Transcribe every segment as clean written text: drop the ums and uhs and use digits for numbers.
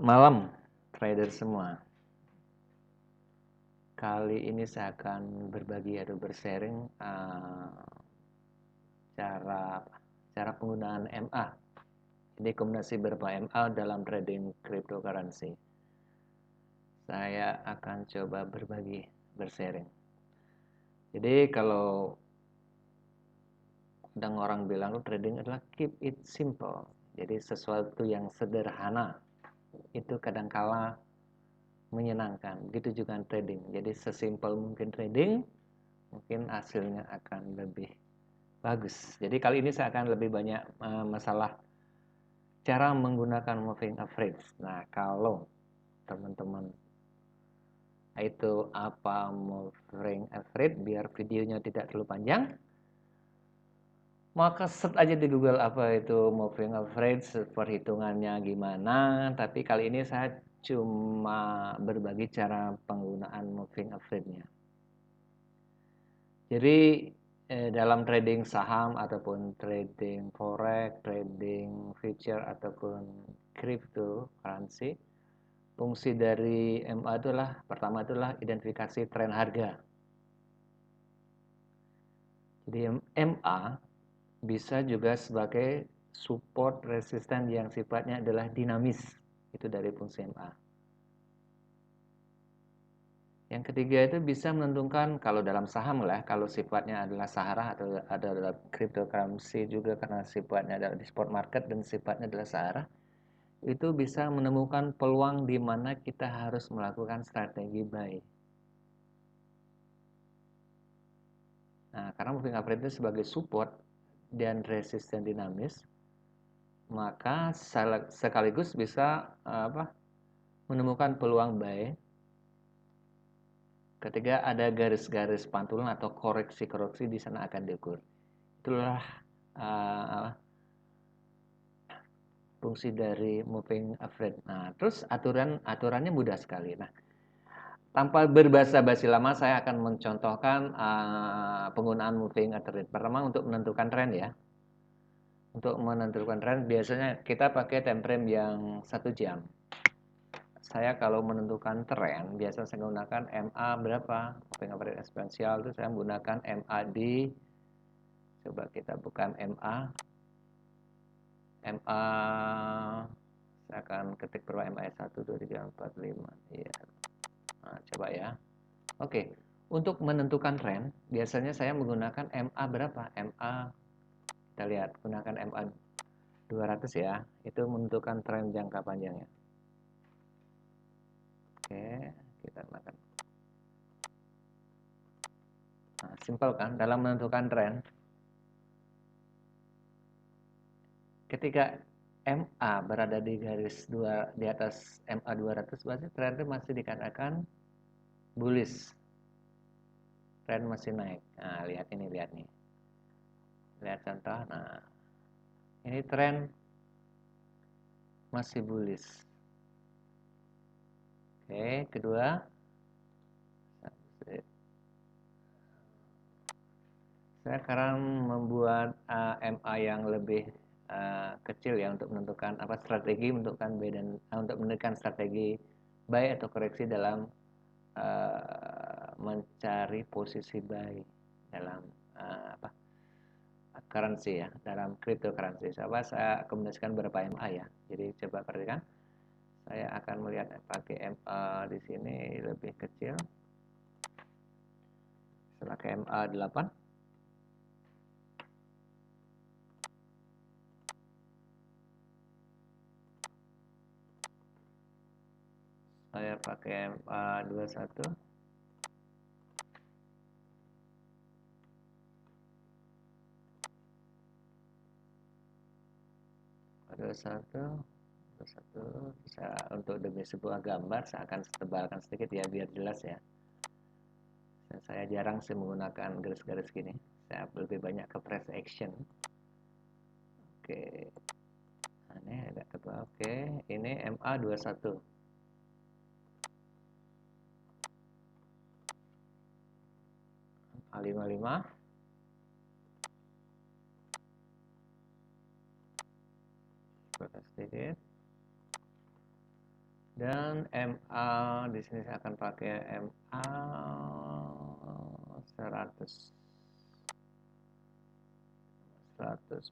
Selamat malam trader semua. Kali ini saya akan berbagi atau bersharing cara penggunaan MA. Ini kombinasi beberapa MA dalam trading cryptocurrency. Saya akan coba bersharing. Jadi kalau kadang orang bilang trading adalah keep it simple. Jadi sesuatu yang sederhana itu kadangkala menyenangkan. Begitu juga trading. Jadi sesimpel mungkin trading, mungkin hasilnya akan lebih bagus. Jadi kali ini saya akan lebih banyak masalah cara menggunakan moving average. Nah, kalau teman-teman itu apa moving average, biar videonya tidak terlalu panjang, maka search aja di Google apa itu moving average, perhitungannya gimana. Tapi kali ini saya cuma berbagi cara penggunaan moving average-nya. Jadi dalam trading saham ataupun trading forex, trading future ataupun cryptocurrency, fungsi dari MA itulah pertama itulah identifikasi tren harga. Jadi MA bisa juga sebagai support resisten yang sifatnya adalah dinamis. Itu dari fungsi MA. Yang ketiga itu bisa menentukan kalau dalam saham lah, kalau sifatnya adalah sahara atau adalah cryptocurrency juga karena sifatnya adalah di spot market dan sifatnya adalah sahara, itu bisa menemukan peluang di mana kita harus melakukan strategi buy. Nah, karena moving average itu sebagai support dan resisten dinamis, maka sekaligus bisa menemukan peluang buy ketika ada garis-garis pantulan atau koreksi-koreksi di sana akan diukur. Itulah fungsi dari moving average. Nah, terus aturannya mudah sekali. Nah, tanpa berbasa-basi lama, saya akan mencontohkan penggunaan moving average. Pertama untuk menentukan tren ya. Untuk menentukan tren biasanya kita pakai time frame yang 1 jam. Saya kalau menentukan tren biasa saya menggunakan MA berapa? Moving average eksponensial itu saya menggunakan MAD. Coba kita buka MA. Saya akan ketik berapa MA 1 2 3 4 5. Iya. Nah, coba ya. Oke. Untuk menentukan tren biasanya saya menggunakan MA berapa? MA kita lihat gunakan MA 200 ya. Itu menentukan tren jangka panjangnya. Oke, kita makan. Nah, simpel kan dalam menentukan tren. Ketika MA berada di garis di atas MA 200 berarti tren itu masih dikatakan bullish. Tren masih naik. Nah, lihat nih. Lihat contoh. Nah, ini tren masih bullish. Oke, kedua. Saya sekarang membuat MA yang lebih kecil ya untuk menentukan strategi menentukan buy dan untuk menentukan strategi buy atau koreksi dalam mencari posisi buy dalam currency ya, dalam cryptocurrency. Coba saya kombinasikan beberapa MA ya. Jadi coba perhatikan. Saya akan melihat pakai MA di sini lebih kecil. Saya pakai MA 8. Saya pakai MA 21. Satu bisa untuk demi sebuah gambar saya akan tebalkan sedikit ya biar jelas ya. Dan saya jarang sih menggunakan garis-garis gini. Saya lebih banyak ke press action. Oke. Nah, ini agak tebal. Oke, ini MA 21. A55. Sedikit. Dan MA di sini saya akan pakai MA 100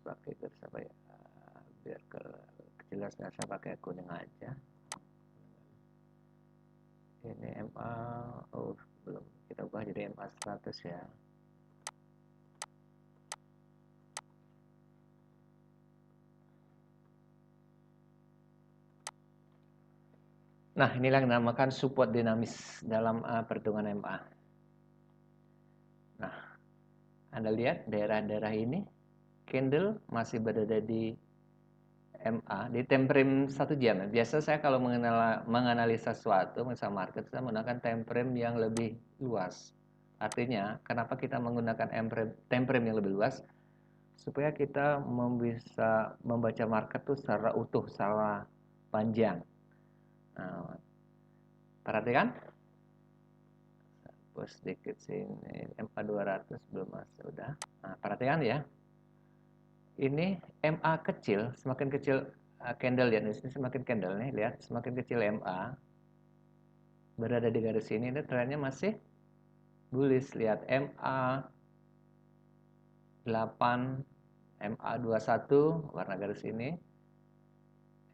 pakai garis apa ya, biar jelasnya saya pakai kuning aja. Ini MA, oh belum, kita ubah jadi MA 100 ya. Nah, inilah yang dinamakan support dinamis dalam perhitungan MA. Nah, Anda lihat daerah-daerah ini, candle masih berada di MA, di time frame 1 jam. Biasa saya kalau menganalisa sesuatu, misal market, saya menggunakan time frame yang lebih luas. Artinya, kenapa kita menggunakan time frame yang lebih luas? Supaya kita bisa membaca market itu secara utuh, secara panjang. Nah, perhatikan. Hapus sedikit sini, MA 200 belum masuk, udah. Nah, perhatikan ya. Ini MA kecil, semakin kecil candle, lihat di sini semakin candle nih, lihat semakin kecil MA berada di garis ini, trennya masih bullish. Lihat MA 8, MA 21 warna garis ini,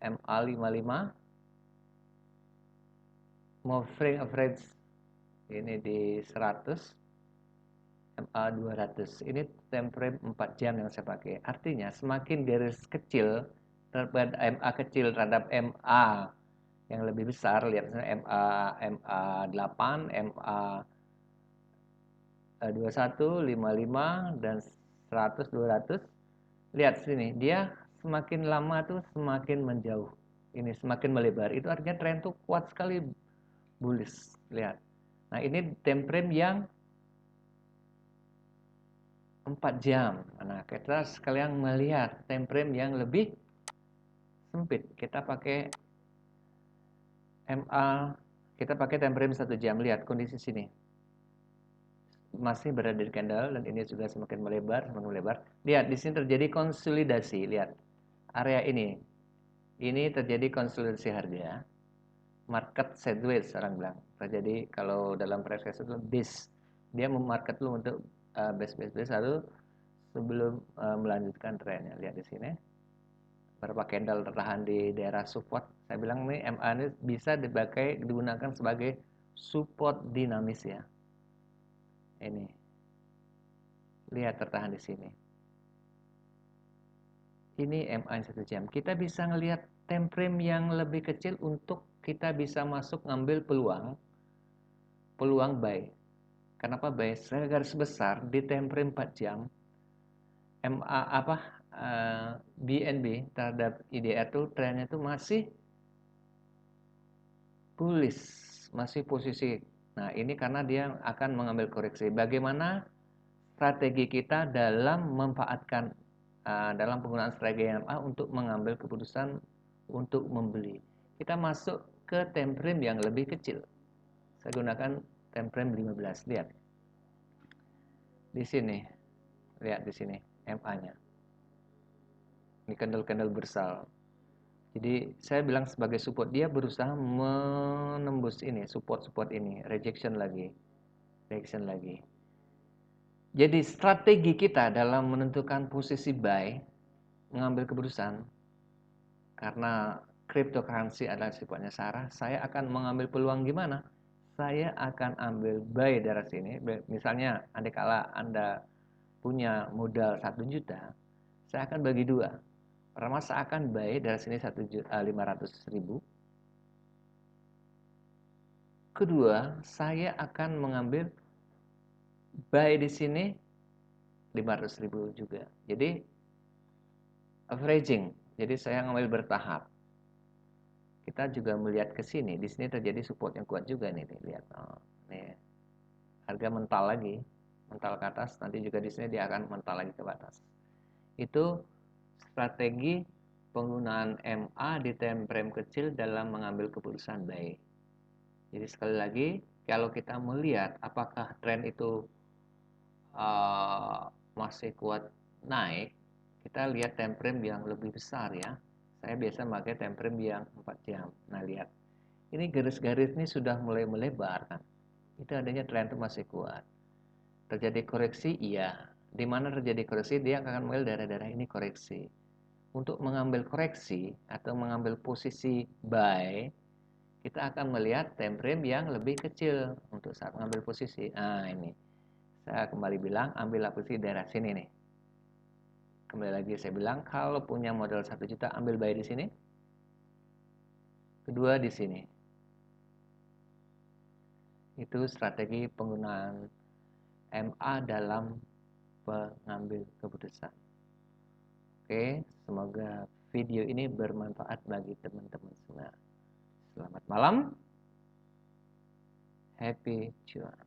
MA 55, moving average ini di 100, MA 200. Ini time frame 4 jam yang saya pakai. Artinya semakin garis kecil terhadap MA kecil terhadap MA yang lebih besar, lihat MA 8, MA 21, 55 dan 100, 200. Lihat sini, dia semakin lama tuh semakin menjauh. Ini semakin melebar. Itu artinya tren tuh kuat sekali bullish. Lihat. Nah, ini time frame yang 4 jam. Nah, kita sekalian melihat time frame yang lebih sempit. Kita pakai MA, kita pakai time frame 1 jam. Lihat kondisi sini. Masih berada di candle dan ini juga semakin melebar, semakin melebar. Lihat di sini terjadi konsolidasi. Lihat area ini. Ini terjadi konsolidasi harga. Market sideways orang bilang. Terjadi kalau dalam price action itu base. Dia memarket lu untuk base lalu sebelum melanjutkan trennya. Lihat di sini. Beberapa candle tertahan di daerah support. Saya bilang nih MA ini bisa digunakan sebagai support dinamis ya. Ini. Lihat tertahan di sini. Ini MA 1 jam. Kita bisa ngelihat time frame yang lebih kecil untuk kita bisa masuk ngambil peluang buy. Kenapa buy? Saya garis besar di time frame 4 jam. MA BNB terhadap IDR tuh trennya tuh masih bullish, masih posisi. Nah, ini karena dia akan mengambil koreksi. Bagaimana strategi kita dalam memanfaatkan dalam penggunaan strategi MA untuk mengambil keputusan untuk membeli. Kita masuk ke time frame yang lebih kecil. Saya gunakan time frame 15. Lihat. Di sini. Lihat di sini MA-nya. Ini candle-candle bersal. Jadi saya bilang sebagai support, dia berusaha menembus ini, support ini, rejection lagi. Jadi strategi kita dalam menentukan posisi buy, mengambil keputusan, karena cryptocurrency adalah sifatnya sara, saya akan mengambil peluang gimana? Saya akan ambil buy dari sini. Misalnya, andainkala Anda punya modal 1 juta, saya akan bagi 2. Pertama, saya akan buy dari sini 500.000. Kedua, saya akan mengambil buy di sini 500.000 juga. Jadi averaging. Jadi saya ngambil bertahap. Kita juga melihat ke sini. Di sini terjadi support yang kuat juga nih, lihat. Oh, nih. Harga mental lagi, mental ke atas. Nanti juga di sini dia akan mental lagi ke atas. Itu strategi penggunaan MA di time frame kecil dalam mengambil keputusan buy. Jadi sekali lagi, kalau kita melihat apakah tren itu masih kuat naik, kita lihat time frame yang lebih besar ya. Saya biasa pakai time frame yang 4 jam. Nah, lihat. ini garis-garis ini sudah mulai melebar kan. Itu adanya tren itu masih kuat. Terjadi koreksi, iya. Di mana terjadi koreksi, dia akan mengambil daerah-daerah ini koreksi. Untuk mengambil koreksi atau mengambil posisi buy, kita akan melihat time frame yang lebih kecil untuk saat mengambil posisi. Nah, ini. Saya kembali bilang, ambil posisi daerah sini nih. Kembali lagi saya bilang, kalau punya modal 1 juta, ambil buy di sini. Kedua di sini. Itu strategi penggunaan MA dalam pengambil keputusan. Oke, semoga video ini bermanfaat bagi teman-teman semua. Selamat malam. Happy cuan.